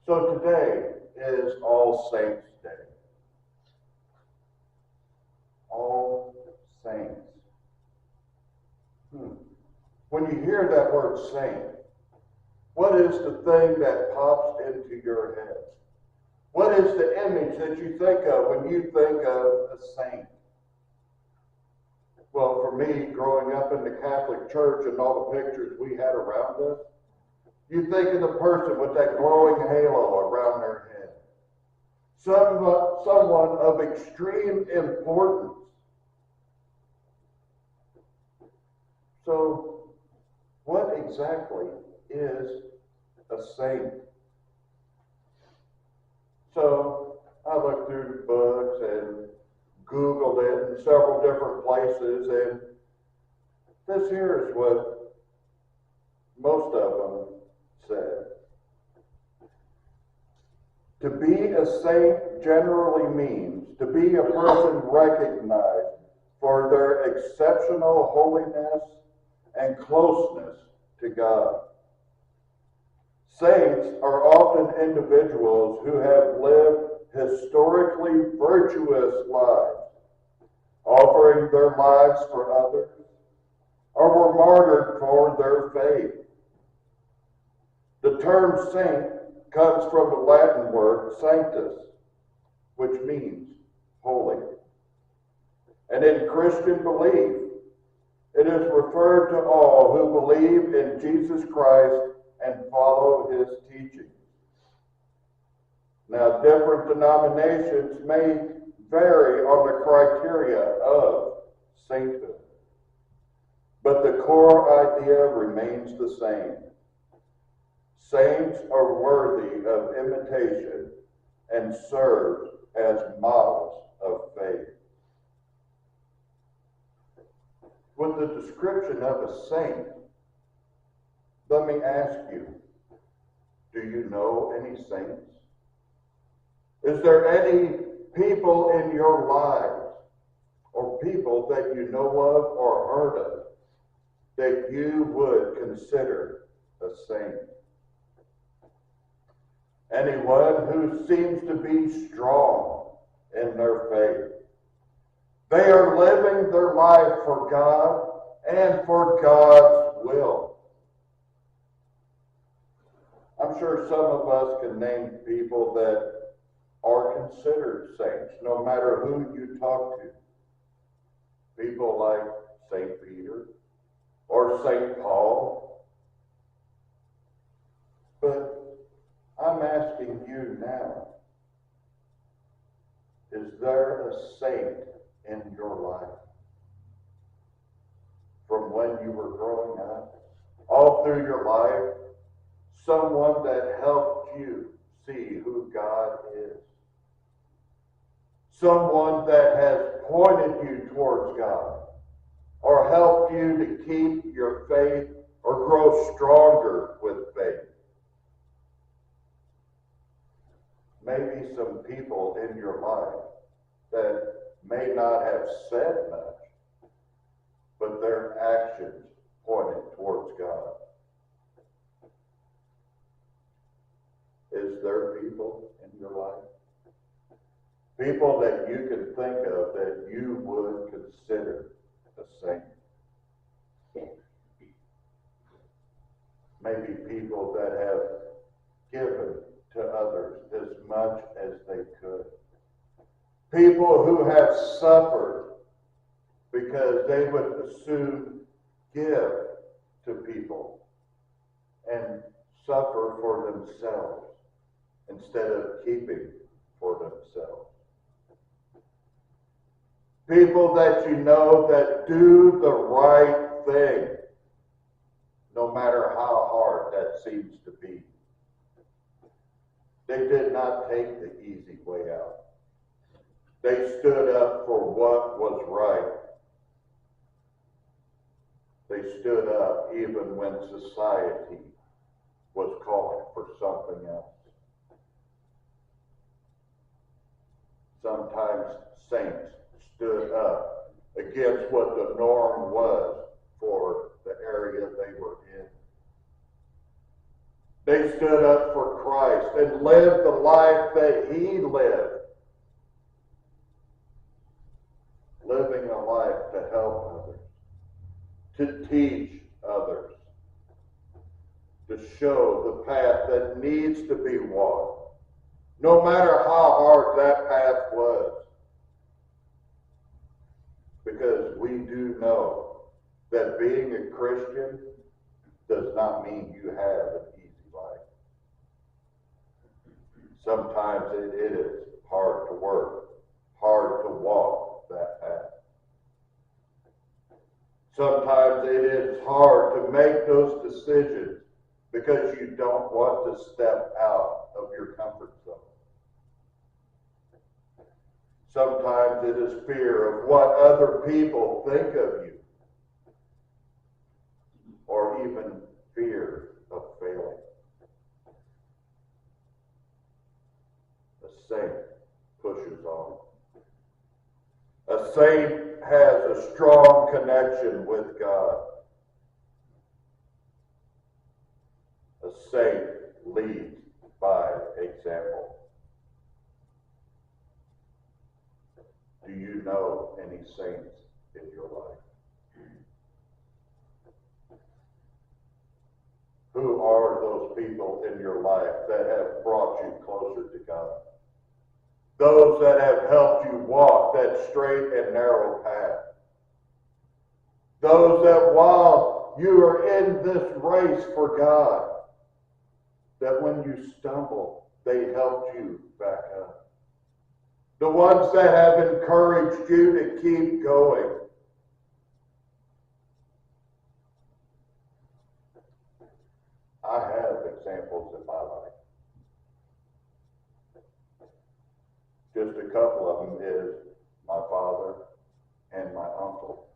So today is All Saints Day. All Saints. When you hear that word saint, what is the thing that pops into your head? What is the image that you think of when you think of a saint? Well, for me, growing up in the Catholic Church and all the pictures we had around us, you think of the person with that glowing halo around their head. Someone of extreme importance. So, what exactly is a saint? So, I looked through the books and Googled it in several different places, and this here is what most of them said. To be a saint generally means to be a person recognized for their exceptional holiness and closeness to God. Saints are often individuals who have lived historically virtuous lives, offering their lives for others, or were martyred for their faith. The term saint comes from the Latin word sanctus, which means holy. And in Christian belief, it is referred to all who believe in Jesus Christ and follow his teachings. Now, different denominations may vary on the criteria of sainthood, but the core idea remains the same. Saints are worthy of imitation and serve as models of faith. With the description of a saint, let me ask you, do you know any saints? Is there any people in your lives or people that you know of or heard of that you would consider a saint? Anyone who seems to be strong in their faith. They are living their life for God and for God's will. I'm sure some of us can name people that are considered saints, no matter who you talk to. People like St. Peter or St. Paul. But I'm asking you now, is there a saint in your life? From when you were growing up, all through your life, someone that helped you see who God is. Someone that has pointed you towards God or helped you to keep your faith or grow stronger with faith. Maybe some people in your life that may not have said much, but their actions pointed towards God. Is there people in your life? People that you can think of that you would consider a saint? Maybe people that have given to others as much as they could. People who have suffered because they would assume give to people and suffer for themselves instead of keeping for themselves. People that you know that do the right thing, no matter how hard that seems to be. They did not take the easy way out. They stood up for what was right. They stood up even when society was calling for something else. Sometimes saints stood up against what the norm was for the area they were in. They stood up for Christ and lived the life that he lived. Living a life to help others, to teach others, to show the path that needs to be walked, no matter how hard that path was. Because we do know that being a Christian does not mean you have an easy life. Sometimes it is hard to work, hard to walk that path. Sometimes it is hard to make those decisions because you don't want to step out of your comfort zone. Sometimes it is fear of what other people think of you, or even fear of failing. A saint pushes on. A saint has a strong connection with God. A saint leads by example. Do you know any saints in your life? Who are those people in your life that have brought you closer to God? Those that have helped you walk that straight and narrow path. Those that while you are in this race for God, that when you stumble, they helped you back up. The ones that have encouraged you to keep going. I have examples in my life. Just a couple of them is my father and my uncle.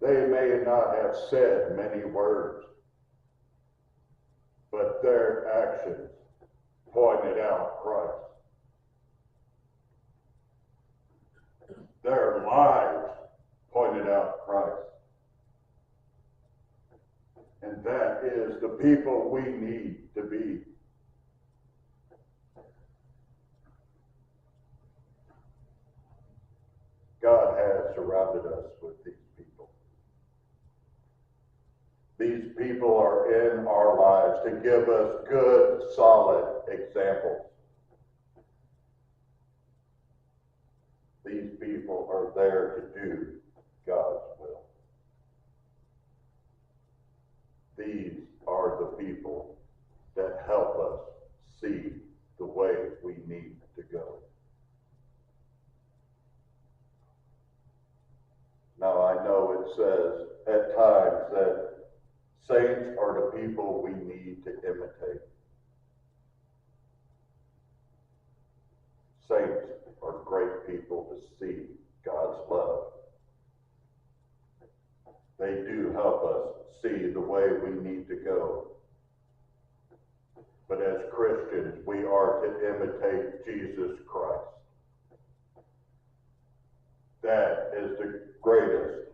They may not have said many words, but their actions pointed out Christ. Their lives pointed out Christ. And that is the people we need to be. God has surrounded us with these people. These people are in our lives to give us good, solid examples. These people are there to do God's will. These are the people that help us see the way we need to go. Now, I know it says at times that saints are the people we need to imitate. Saints are great people to see God's love. They do help us see the way we need to go. But as Christians, we are to imitate Jesus Christ. That is the greatest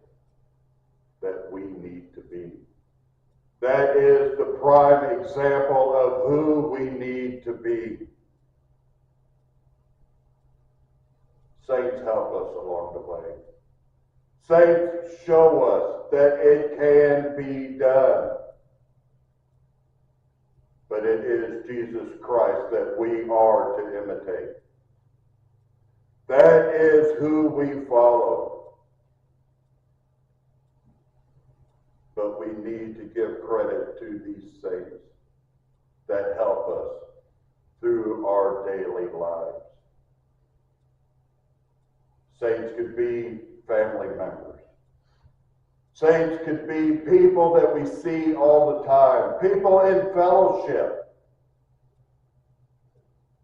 that we need to be. That is the prime example of who we need to be. Saints help us along the way. Saints show us that it can be done. But it is Jesus Christ that we are to imitate. That is who we follow. But we need to give credit to these saints that help us through our daily lives. Saints could be family members. Saints could be people that we see all the time, people in fellowship.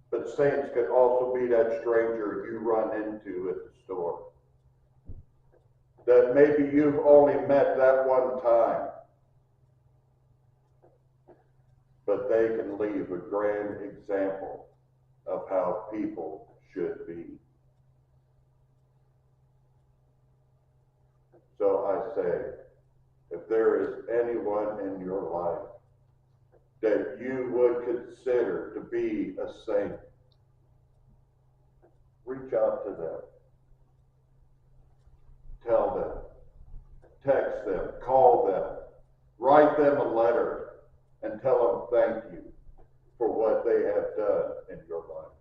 But saints could also be that stranger you run into at the store, that maybe you've only met that one time, but they can leave a grand example of how people should be. So I say, if there is anyone in your life that you would consider to be a saint, reach out to them. Tell them. Text them. Call them. Write them a letter and tell them thank you for what they have done in your life.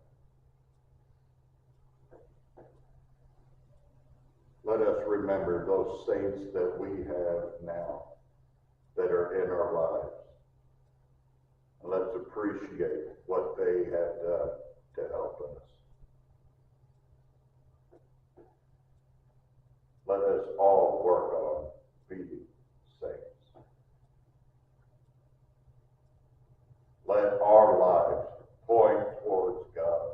Let us remember those saints that we have now that are in our lives. And let's appreciate what they have done to help us. Let us all work on being saints. Let our lives point towards God.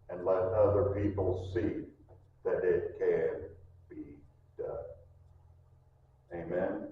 And let other people see that it can be done. Amen.